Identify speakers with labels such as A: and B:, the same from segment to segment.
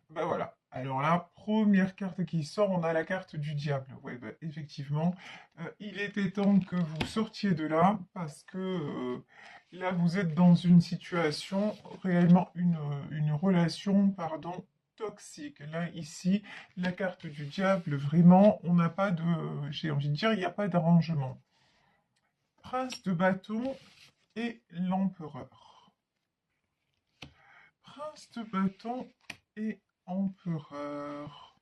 A: Bah voilà. Alors la première carte qui sort, on a la carte du diable. Ouais, bah, effectivement, il était temps que vous sortiez de là parce que là, vous êtes dans une situation, réellement une relation, pardon, toxique. Là, ici, la carte du diable, vraiment, on n'a pas de, j'ai envie de dire, il n'y a pas d'arrangement. Prince de bâton et l'empereur. Prince de bâton et empereur.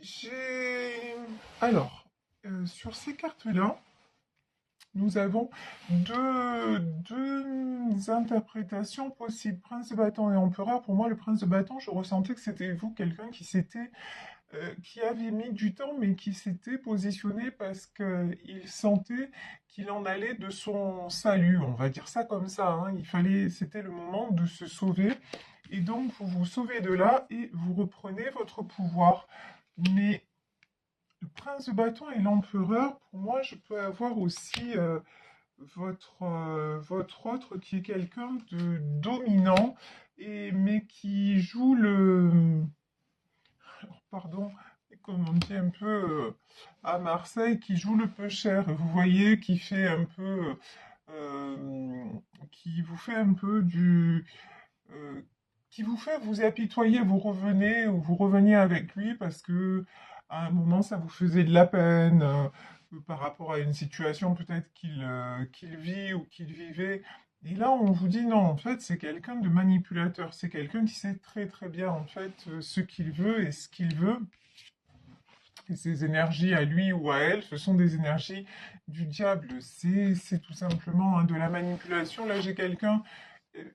A: J'ai... Alors, sur ces cartes-là, nous avons deux interprétations possibles. Prince de bâton et empereur. Pour moi, le prince de bâton, je ressentais que c'était vous, quelqu'un qui avait mis du temps, mais qui s'était positionné parce qu'il sentait qu'il en allait de son salut. On va dire ça comme ça, hein. C'était le moment de se sauver. Et donc, vous vous sauvez de là et vous reprenez votre pouvoir. Mais le prince de bâton et l'empereur, pour moi, je peux avoir aussi votre autre qui est quelqu'un de dominant, mais qui joue pardon, comme on dit un peu à Marseille, qui joue le peu cher. Vous voyez, euh, qui vous fait un peu euh, qui vous fait vous apitoyer, vous revenez ou vous reveniez avec lui parce que à un moment ça vous faisait de la peine par rapport à une situation peut-être qu'il vit ou qu'il vivait. Et là, on vous dit non, en fait, c'est quelqu'un de manipulateur, c'est quelqu'un qui sait très très bien en fait ce qu'il veut et ce qu'il veut. Et ses énergies à lui ou à elle, ce sont des énergies du diable. C'est tout simplement hein, de la manipulation. Là, j'ai quelqu'un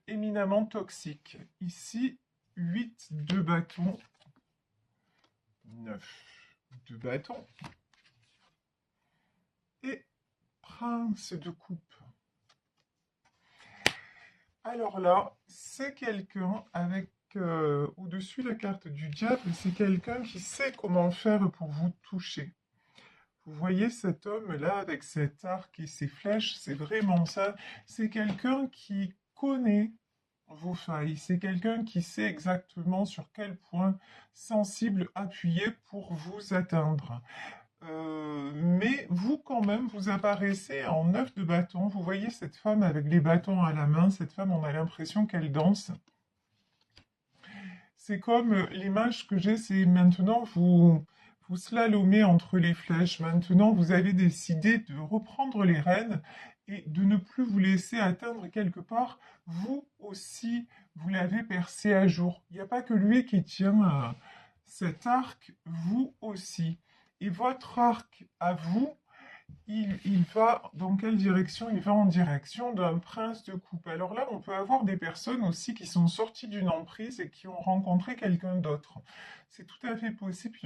A: éminemment toxique. Ici, 8 de bâton, 9 de bâton et prince de coupe. Alors là, c'est quelqu'un avec au-dessus la carte du diable, c'est quelqu'un qui sait comment faire pour vous toucher. Vous voyez cet homme-là avec cet arc et ses flèches, c'est vraiment ça. C'est quelqu'un qui connaît vos failles. C'est quelqu'un qui sait exactement sur quel point sensible appuyer pour vous atteindre. Mais vous, quand même, vous apparaissez en neuf de bâton. Vous voyez cette femme avec les bâtons à la main. Cette femme, on a l'impression qu'elle danse. C'est comme l'image que j'ai, c'est maintenant vous slalomez entre les flèches. Maintenant, vous avez décidé de reprendre les rênes et de ne plus vous laisser atteindre quelque part. Vous aussi, vous l'avez percé à jour. Il n'y a pas que lui qui tient cet arc, vous aussi. Et votre arc à vous, il va dans quelle direction? Il va en direction d'un prince de coupe. Alors là, on peut avoir des personnes aussi qui sont sorties d'une emprise et qui ont rencontré quelqu'un d'autre. C'est tout à fait possible,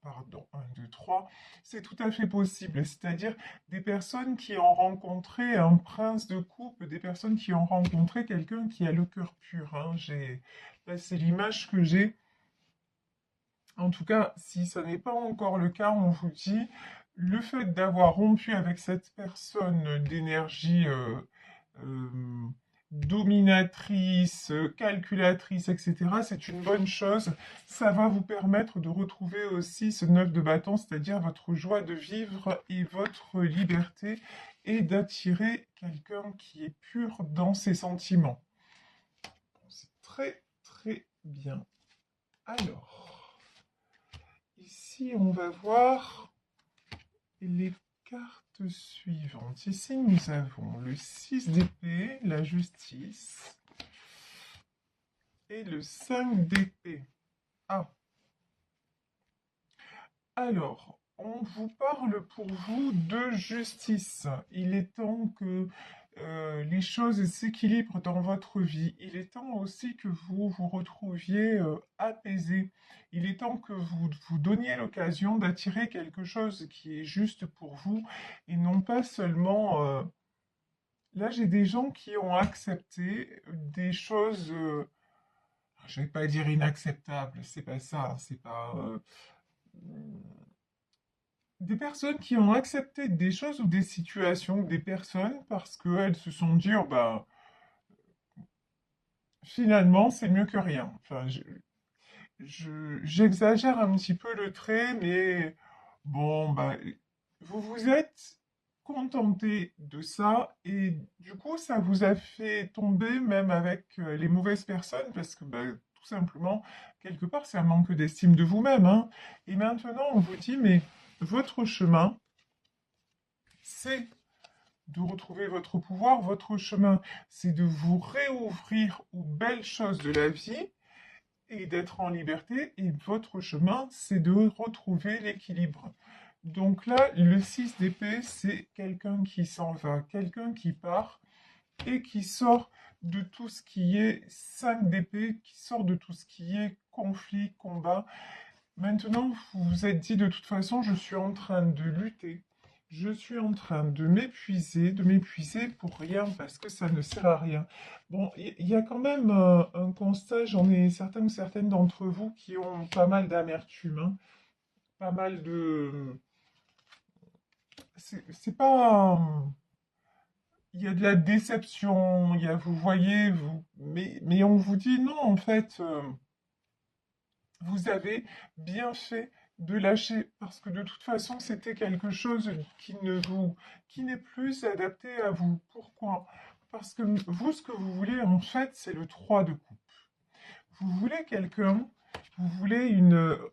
A: pardon, un, 2, 3, c'est tout à fait possible. C'est-à-dire des personnes qui ont rencontré un prince de coupe, des personnes qui ont rencontré quelqu'un qui a le cœur pur, hein. Là, c'est l'image que j'ai. En tout cas, si ce n'est pas encore le cas, on vous dit, le fait d'avoir rompu avec cette personne d'énergie euh, dominatrice, calculatrice, etc., c'est une bonne chose. Ça va vous permettre de retrouver aussi ce neuf de bâton, c'est-à-dire votre joie de vivre et votre liberté, et d'attirer quelqu'un qui est pur dans ses sentiments. Bon, c'est très, très bien. Alors. Ici, on va voir les cartes suivantes. Ici, nous avons le 6 d'épée, la justice, et le 5 d'épée. Ah, alors, on vous parle pour vous de justice. Il est temps que les choses s'équilibrent dans votre vie. Il est temps aussi que vous vous retrouviez apaisé. Il est temps que vous vous donniez l'occasion d'attirer quelque chose qui est juste pour vous et non pas seulement... Là, j'ai des gens qui ont accepté des choses, je vais pas dire inacceptables, c'est pas ça, c'est pas... des personnes qui ont accepté des choses ou des situations, des personnes, parce qu'elles se sont dit, oh, bah, finalement, c'est mieux que rien. Enfin, j'exagère un petit peu le trait, mais bon, bah, vous vous êtes contenté de ça et du coup, ça vous a fait tomber même avec les mauvaises personnes parce que bah, tout simplement, quelque part, c'est un manque d'estime de vous-même, hein. Et maintenant, on vous dit, mais votre chemin, c'est de retrouver votre pouvoir, votre chemin, c'est de vous réouvrir aux belles choses de la vie et d'être en liberté. Et votre chemin, c'est de retrouver l'équilibre. Donc là, le 6 d'épée, c'est quelqu'un qui s'en va, quelqu'un qui part et qui sort de tout ce qui est 5 d'épée, qui sort de tout ce qui est conflit, combat. Maintenant, vous vous êtes dit de toute façon, je suis en train de lutter. Je suis en train de m'épuiser pour rien parce que ça ne sert à rien. Bon, il y a quand même un constat, j'en ai certains ou certaines d'entre vous qui ont pas mal d'amertume, hein, pas mal de... C'est pas... Il y a de la déception, il y a, vous voyez, mais on vous dit non, en fait, vous avez bien fait de lâcher parce que de toute façon, c'était quelque chose qui n'est plus adapté à vous. Pourquoi? Parce que vous, ce que vous voulez, en fait, c'est le 3 de coupe. Vous voulez quelqu'un, vous voulez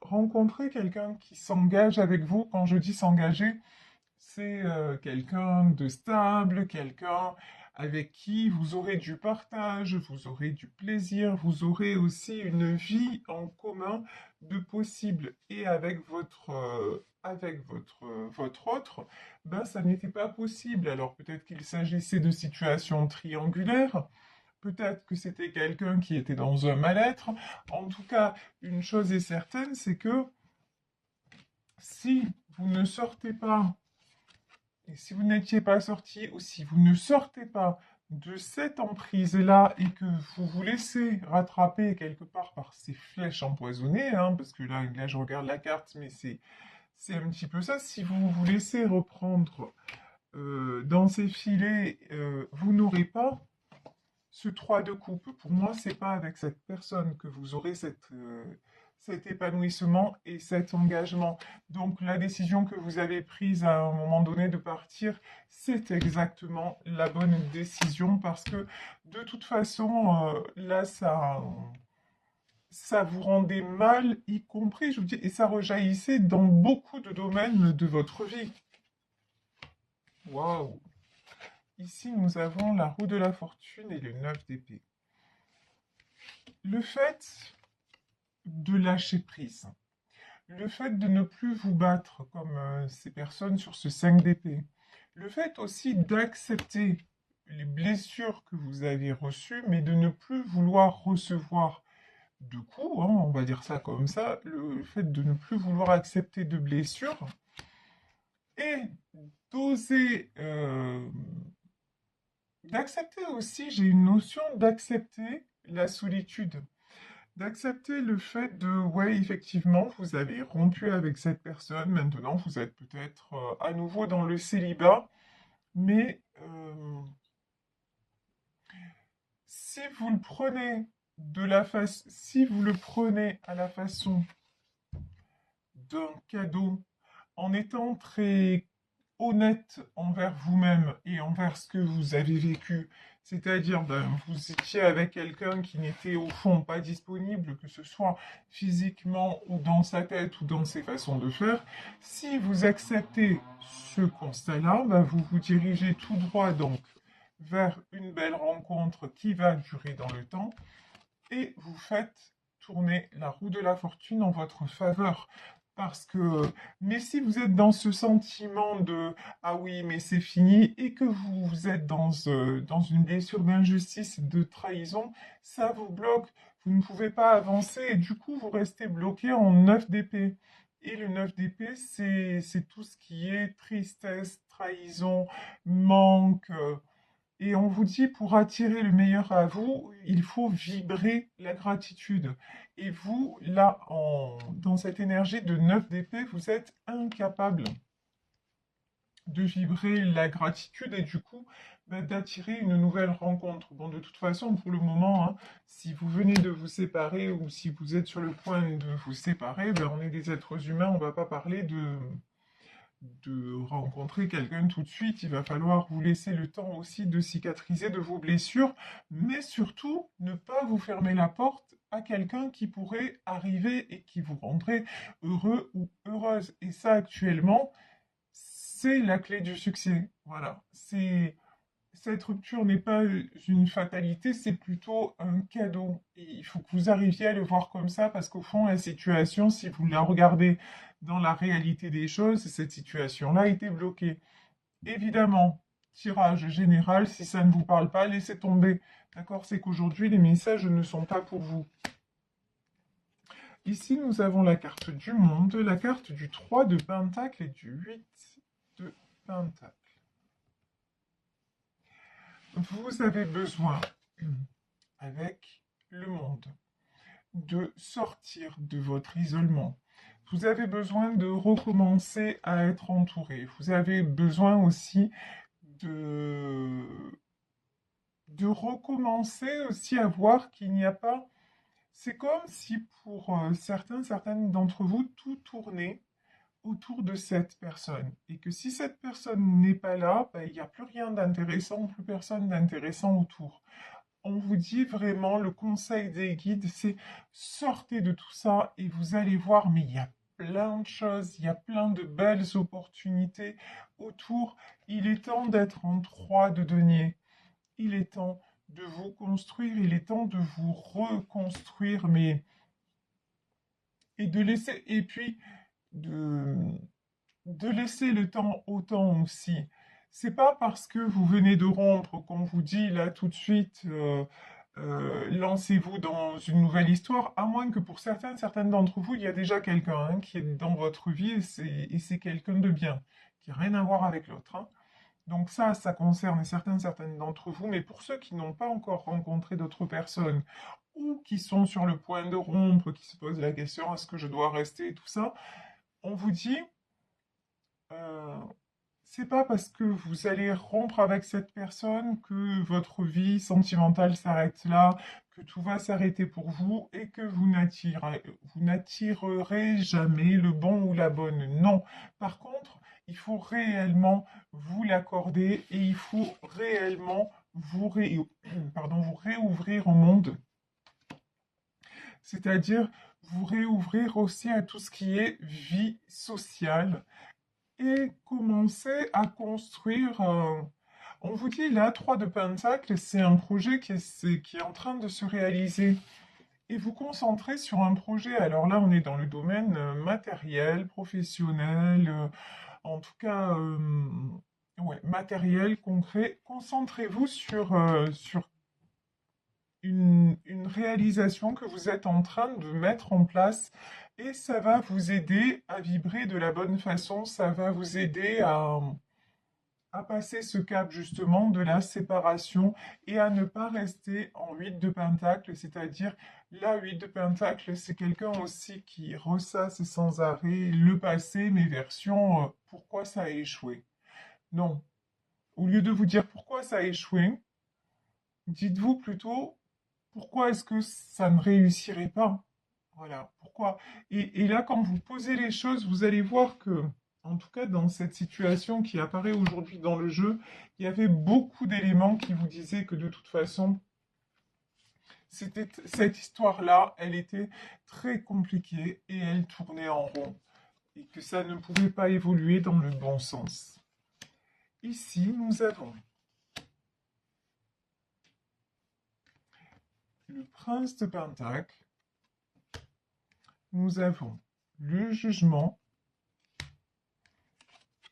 A: rencontrer quelqu'un qui s'engage avec vous. Quand je dis s'engager, c'est quelqu'un de stable, quelqu'un avec qui vous aurez du partage, vous aurez du plaisir, vous aurez aussi une vie en commun de possible. Et avec votre autre, ben, ça n'était pas possible. Alors peut-être qu'il s'agissait de situations triangulaires, peut-être que c'était quelqu'un qui était dans un mal-être. En tout cas, une chose est certaine, c'est que si vous ne sortez pas et si vous n'étiez pas sorti ou si vous ne sortez pas de cette emprise-là et que vous vous laissez rattraper quelque part par ces flèches empoisonnées, hein, parce que là, je regarde la carte, mais c'est un petit peu ça. Si vous vous laissez reprendre dans ces filets, vous n'aurez pas ce 3 de coupe. Pour moi, c'est pas avec cette personne que vous aurez cet épanouissement et cet engagement. Donc la décision que vous avez prise à un moment donné de partir, c'est exactement la bonne décision parce que de toute façon, là, ça vous rendait mal, y compris, je vous dis, et ça rejaillissait dans beaucoup de domaines de votre vie. Waouh! Ici, nous avons la roue de la fortune et le 9 d'épée. Le fait de lâcher prise, le fait de ne plus vous battre comme ces personnes sur ce 5 d'épée, le fait aussi d'accepter les blessures que vous avez reçues, mais de ne plus vouloir recevoir de coups, hein, on va dire ça comme ça, le fait de ne plus vouloir accepter de blessures et d'oser, d'accepter aussi, j'ai une notion d'accepter la solitude. D'accepter le fait de, ouais, effectivement, vous avez rompu avec cette personne, maintenant vous êtes peut-être à nouveau dans le célibat, mais si vous le prenez si vous le prenez à la façon d'un cadeau, en étant très honnête envers vous-même et envers ce que vous avez vécu, c'est-à-dire ben, vous étiez avec quelqu'un qui n'était au fond pas disponible, que ce soit physiquement ou dans sa tête ou dans ses façons de faire, si vous acceptez ce constat-là, ben, vous vous dirigez tout droit donc vers une belle rencontre qui va durer dans le temps et vous faites tourner la roue de la fortune en votre faveur. Parce que, mais si vous êtes dans ce sentiment de ah oui, mais c'est fini, et que vous êtes dans une blessure d'injustice, de trahison, ça vous bloque. Vous ne pouvez pas avancer, et du coup, vous restez bloqué en 9 d'épée. Et le 9 d'épée, c'est tout ce qui est tristesse, trahison, manque. Et on vous dit, pour attirer le meilleur à vous, il faut vibrer la gratitude. Et vous, là, dans cette énergie de 9 d'épée, vous êtes incapable de vibrer la gratitude et du coup d'attirer une nouvelle rencontre. Bon, de toute façon, pour le moment, hein, si vous venez de vous séparer ou si vous êtes sur le point de vous séparer, ben, on est des êtres humains, on ne va pas parler de rencontrer quelqu'un tout de suite. Il va falloir vous laisser le temps aussi de cicatriser de vos blessures, mais surtout ne pas vous fermer la porte à quelqu'un qui pourrait arriver et qui vous rendrait heureux ou heureuse. Et ça, actuellement, c'est la clé du succès. Voilà. Cette rupture n'est pas une fatalité, c'est plutôt un cadeau. Et il faut que vous arriviez à le voir comme ça, parce qu'au fond, la situation, si vous la regardez dans la réalité des choses, cette situation-là a été bloquée. Évidemment, tirage général, si ça ne vous parle pas, laissez tomber. D'accord? C'est qu'aujourd'hui, les messages ne sont pas pour vous. Ici, nous avons la carte du monde, la carte du 3 de Pentacle et du 8 de Pentacle. Vous avez besoin, avec le monde, de sortir de votre isolement. Vous avez besoin de recommencer à être entouré. Vous avez besoin aussi de, de recommencer aussi à voir qu'il n'y a pas... C'est comme si pour certaines d'entre vous, tout tournait autour de cette personne. Et que si cette personne n'est pas là, ben, il n'y a plus rien d'intéressant, plus personne d'intéressant autour. On vous dit vraiment, le conseil des guides, c'est sortez de tout ça et vous allez voir, mais il y a plein de choses, il y a plein de belles opportunités autour. Il est temps d'être en 3 de denier. Il est temps de vous construire, il est temps de vous reconstruire, mais et de laisser, et puis de, de laisser le temps au temps aussi. C'est pas parce que vous venez de rompre qu'on vous dit là tout de suite lancez-vous dans une nouvelle histoire, à moins que pour certaines d'entre vous, il y a déjà quelqu'un hein, qui est dans votre vie et c'est quelqu'un de bien, qui n'a rien à voir avec l'autre. Hein. Donc ça concerne certaines d'entre vous, mais pour ceux qui n'ont pas encore rencontré d'autres personnes ou qui sont sur le point de rompre, qui se posent la question est-ce que je dois rester et tout ça, on vous dit euh, c'est pas parce que vous allez rompre avec cette personne que votre vie sentimentale s'arrête là, que tout va s'arrêter pour vous et que vous n'attirerez jamais le bon ou la bonne. Non. Par contre, il faut réellement vous l'accorder et il faut réellement vous réouvrir au monde. C'est-à-dire vous réouvrir aussi à tout ce qui est vie sociale et commencer à construire. On vous dit là, 3 de Pentacle, c'est un projet qui est en train de se réaliser. Et vous concentrez sur un projet. Alors là, on est dans le domaine matériel, professionnel, en tout cas, ouais, matériel, concret. Concentrez-vous sur une réalisation que vous êtes en train de mettre en place et ça va vous aider à vibrer de la bonne façon, ça va vous aider à passer ce cap justement de la séparation et à ne pas rester en 8 de Pentacle, c'est-à-dire la 8 de Pentacle, c'est quelqu'un aussi qui ressasse sans arrêt le passé, mais version pourquoi ça a échoué. Non, au lieu de vous dire pourquoi ça a échoué, dites-vous plutôt pourquoi est-ce que ça ne réussirait pas? Voilà, pourquoi? Et là, quand vous posez les choses, vous allez voir que, en tout cas, dans cette situation qui apparaît aujourd'hui dans le jeu, il y avait beaucoup d'éléments qui vous disaient que de toute façon, cette histoire-là, elle était très compliquée et elle tournait en rond et que ça ne pouvait pas évoluer dans le bon sens. Ici, nous avons le prince de Pentacle, nous avons le jugement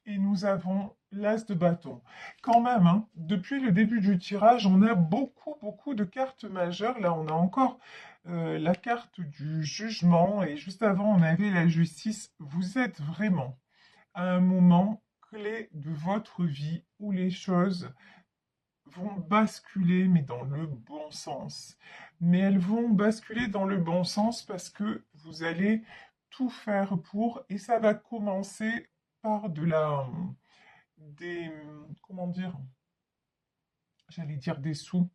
A: et nous avons l'as de bâton. Quand même, hein, depuis le début du tirage, on a beaucoup de cartes majeures. Là, on a encore la carte du jugement et juste avant, on avait la justice. Vous êtes vraiment à un moment clé de votre vie où les choses vont basculer, mais dans le bon sens. Mais elles vont basculer dans le bon sens parce que vous allez tout faire pour, et ça va commencer par comment dire, j'allais dire des sous.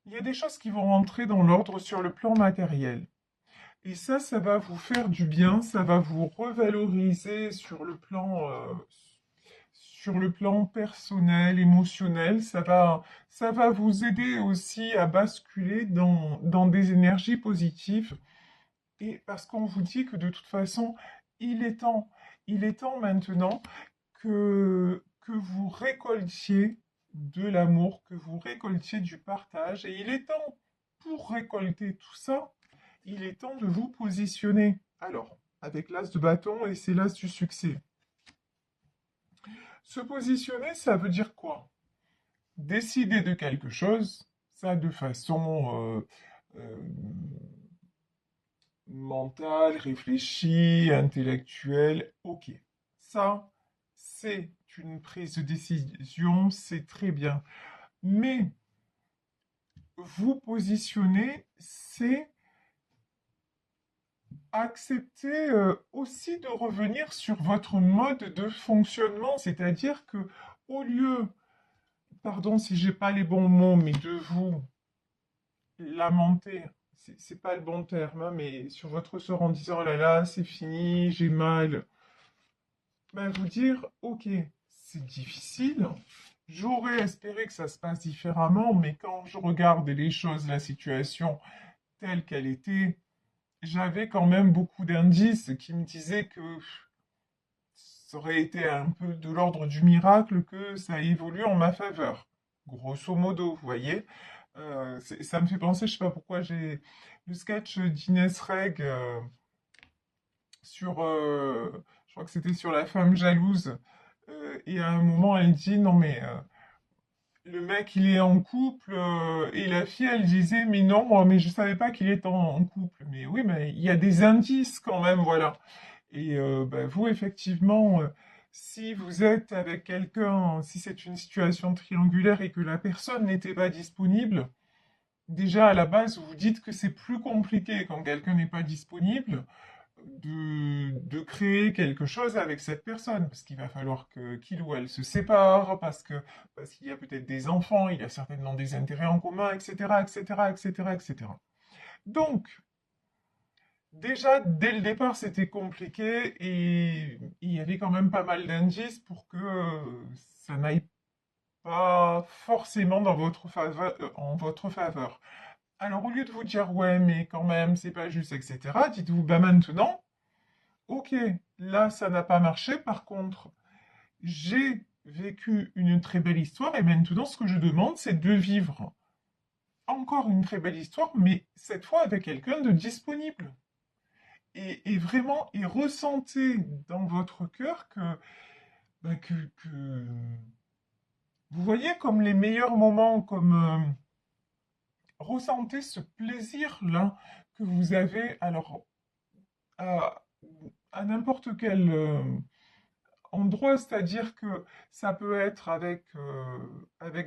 A: Il y a des choses qui vont rentrer dans l'ordre sur le plan matériel. Et ça va vous faire du bien, ça va vous revaloriser sur le plan personnel, émotionnel. Ça va vous aider aussi à basculer dans des énergies positives. Et parce qu'on vous dit que de toute façon, il est temps, il est temps maintenant que vous récoltiez de l'amour, que vous récoltiez du partage. Et il est temps, pour récolter tout ça, il est temps de vous positionner. Alors, avec l'as de bâton et c'est l'as du succès. Se positionner, ça veut dire quoi? Décider de quelque chose, ça de façon mentale, réfléchie, intellectuelle, ok. Ça, c'est une prise de décision, c'est très bien. Mais vous positionner, c'est accepter aussi de revenir sur votre mode de fonctionnement, c'est-à-dire que au lieu, pardon si j'ai pas les bons mots, mais de vous lamenter, c'est pas le bon terme, hein, mais sur votre sort en disant oh là là, c'est fini, j'ai mal, ben vous dire ok, c'est difficile. J'aurais espéré que ça se passe différemment, mais quand je regarde les choses, la situation telle qu'elle était, j'avais quand même beaucoup d'indices qui me disaient que ça aurait été un peu de l'ordre du miracle que ça évolue en ma faveur. Grosso modo, vous voyez. Ça me fait penser, je sais pas pourquoi, j'ai le sketch d'Inès Reg je crois que c'était sur la femme jalouse. Et à un moment, elle dit, non mais le mec, il est en couple, et la fille, elle disait, mais non, moi, mais je savais pas qu'il était en couple. Mais oui, mais il y a des indices quand même, voilà. Et bah, vous, effectivement, si vous êtes avec quelqu'un, si c'est une situation triangulaire et que la personne n'était pas disponible, déjà à la base, vous dites que c'est plus compliqué quand quelqu'un n'est pas disponible de créer quelque chose avec cette personne, parce qu'il va falloir que qu'il ou elle se sépare, parce qu'il y a peut-être des enfants, il y a certainement des intérêts en commun, etc., etc., etc., etc. Donc, déjà, dès le départ, c'était compliqué et il y avait quand même pas mal d'indices pour que ça n'aille pas forcément dans votre faveur, en votre faveur. Alors, au lieu de vous dire, ouais, mais quand même, c'est pas juste, etc., dites-vous, bah maintenant, ok, là, ça n'a pas marché. Par contre, j'ai vécu une très belle histoire et maintenant, ce que je demande, c'est de vivre encore une très belle histoire, mais cette fois avec quelqu'un de disponible. Et vraiment, et ressentez dans votre cœur que vous voyez comme les meilleurs moments, comme ressentez ce plaisir-là que vous avez alors à, à n'importe quel endroit, c'est-à-dire que ça peut être avec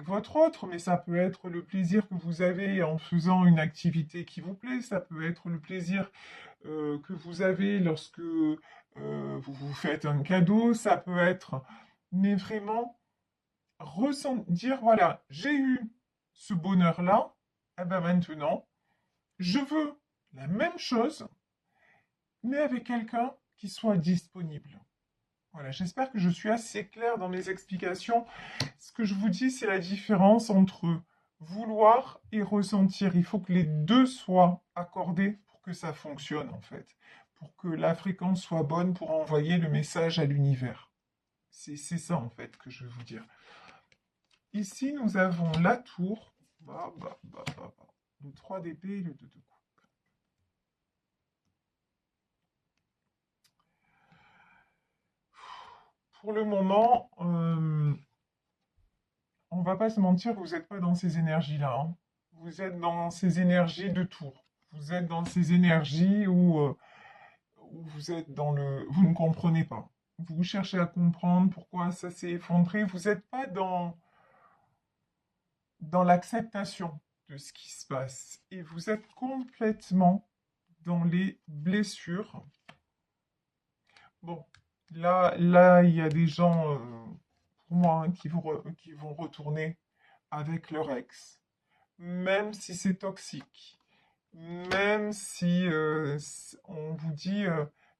A: votre autre, mais ça peut être le plaisir que vous avez en faisant une activité qui vous plaît, ça peut être le plaisir que vous avez lorsque vous vous faites un cadeau, ça peut être, mais vraiment dire voilà, j'ai eu ce bonheur-là, et ben maintenant, je veux la même chose, mais avec quelqu'un qui soit disponible. Voilà, j'espère que je suis assez claire dans mes explications. Ce que je vous dis, c'est la différence entre vouloir et ressentir. Il faut que les deux soient accordés pour que ça fonctionne, en fait. Pour que la fréquence soit bonne pour envoyer le message à l'univers. C'est ça, en fait, que je veux vous dire. Ici, nous avons la tour. Le 3 d'épée et le 2 de coupe. Pour le moment, on va pas se mentir, vous n'êtes pas dans ces énergies-là, hein. Vous êtes dans ces énergies de tour. Vous êtes dans ces énergies où vous êtes vous ne comprenez pas. Vous cherchez à comprendre pourquoi ça s'est effondré. Vous n'êtes pas dans l'acceptation de ce qui se passe. Et vous êtes complètement dans les blessures. Bon, Là, il y a des gens, pour moi, hein, qui vont retourner avec leur ex, même si c'est toxique. Même si on vous dit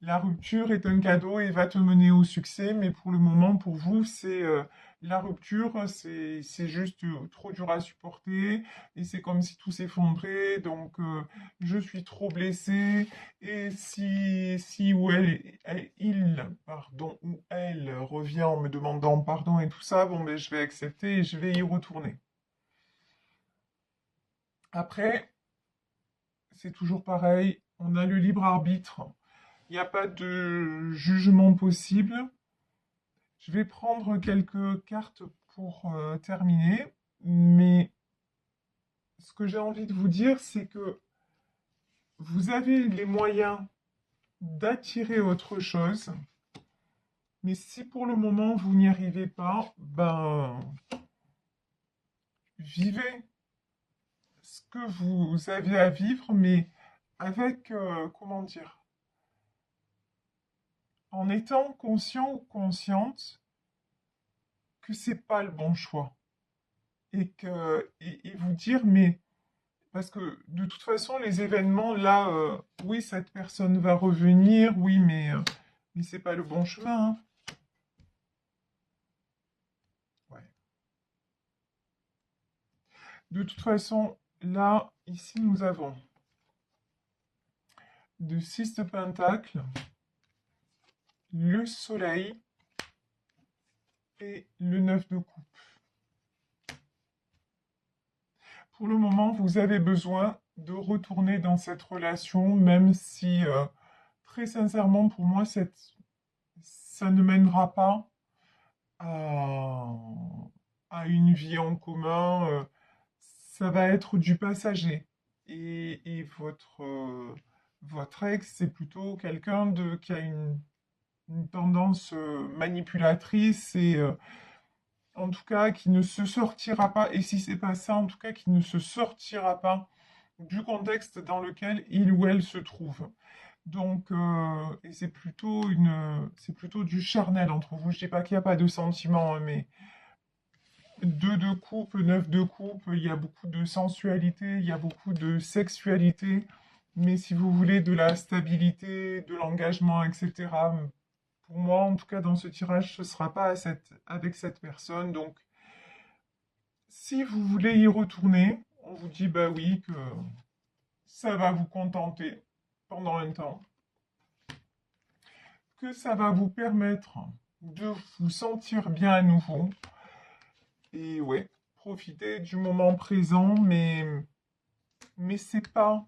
A: la rupture est un cadeau et va te mener au succès, mais pour le moment, pour vous, c'est la rupture, c'est juste trop dur à supporter et c'est comme si tout s'effondrait. Donc, je suis trop blessée et si ou pardon, ou elle revient en me demandant pardon et tout ça, bon, ben, je vais accepter et je vais y retourner. Après, c'est toujours pareil, on a le libre arbitre, il n'y a pas de jugement possible. Je vais prendre quelques cartes pour terminer, mais ce que j'ai envie de vous dire, c'est que vous avez les moyens d'attirer autre chose, mais si pour le moment vous n'y arrivez pas, ben vivez ce que vous avez à vivre, mais avec, comment dire, en étant conscient ou consciente que c'est pas le bon choix et vous dire mais parce que de toute façon les événements là oui cette personne va revenir oui mais c'est pas le bon chemin hein. Ouais. De toute façon là ici nous avons de 6 de pentacle, le soleil et le 9 de coupe. Pour le moment vous avez besoin de retourner dans cette relation même si très sincèrement pour moi ça ne mènera pas à, à une vie en commun, ça va être du passager. Et votre ex, c'est plutôt quelqu'un qui a une tendance manipulatrice et en tout cas qui ne se sortira pas, et si c'est pas ça, en tout cas qui ne se sortira pas du contexte dans lequel il ou elle se trouve. Donc, et c'est plutôt du charnel entre vous. Je dis pas qu'il n'y a pas de sentiments, hein, mais 2 de coupe, 9 de coupe, il y a beaucoup de sensualité, il y a beaucoup de sexualité. Mais si vous voulez de la stabilité, de l'engagement, etc., pour moi, en tout cas, dans ce tirage, ce ne sera pas avec cette personne. Donc, si vous voulez y retourner, on vous dit bah oui, que ça va vous contenter pendant un temps, que ça va vous permettre de vous sentir bien à nouveau. Et ouais, profiter du moment présent, mais c'est pas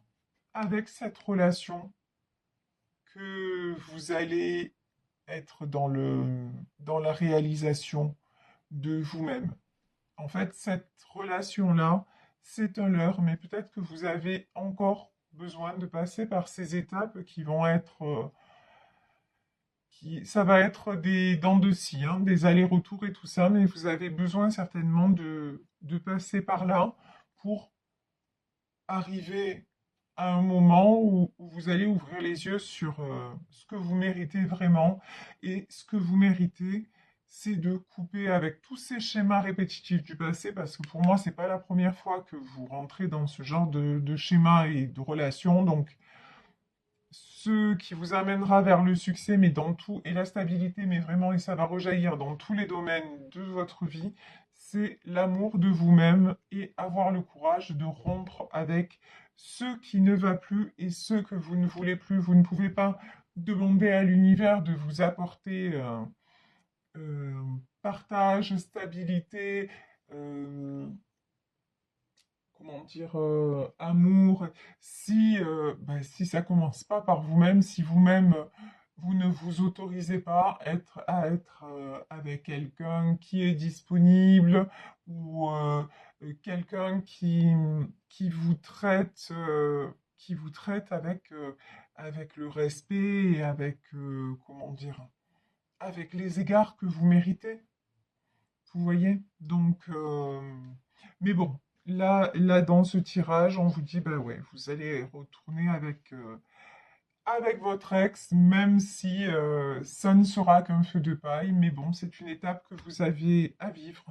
A: avec cette relation que vous allez être dans la réalisation de vous-même. En fait, cette relation-là, c'est un leurre, mais peut-être que vous avez encore besoin de passer par ces étapes qui vont être, ça va être des dents de scie, hein, des allers-retours et tout ça, mais vous avez besoin certainement de passer par là pour arriver à un moment où vous allez ouvrir les yeux sur ce que vous méritez vraiment. Et ce que vous méritez, c'est de couper avec tous ces schémas répétitifs du passé, parce que pour moi, c'est pas la première fois que vous rentrez dans ce genre de schéma et de relation. Donc, ce qui vous amènera vers le succès, mais dans tout, et la stabilité, mais vraiment, et ça va rejaillir dans tous les domaines de votre vie, c'est l'amour de vous-même et avoir le courage de rompre avec ce qui ne va plus et ce que vous ne voulez plus. Vous ne pouvez pas demander à l'univers de vous apporter euh, partage, stabilité, euh, comment dire, amour, si ça commence pas par vous-même, si vous-même, vous ne vous autorisez pas à être avec quelqu'un qui est disponible ou quelqu'un qui vous traite avec le respect et avec, comment dire, avec les égards que vous méritez. Vous voyez? Donc, mais bon, là, dans ce tirage, on vous dit, bah ouais, vous allez retourner avec votre ex, même si ça ne sera qu'un feu de paille. Mais bon, c'est une étape que vous avez à vivre.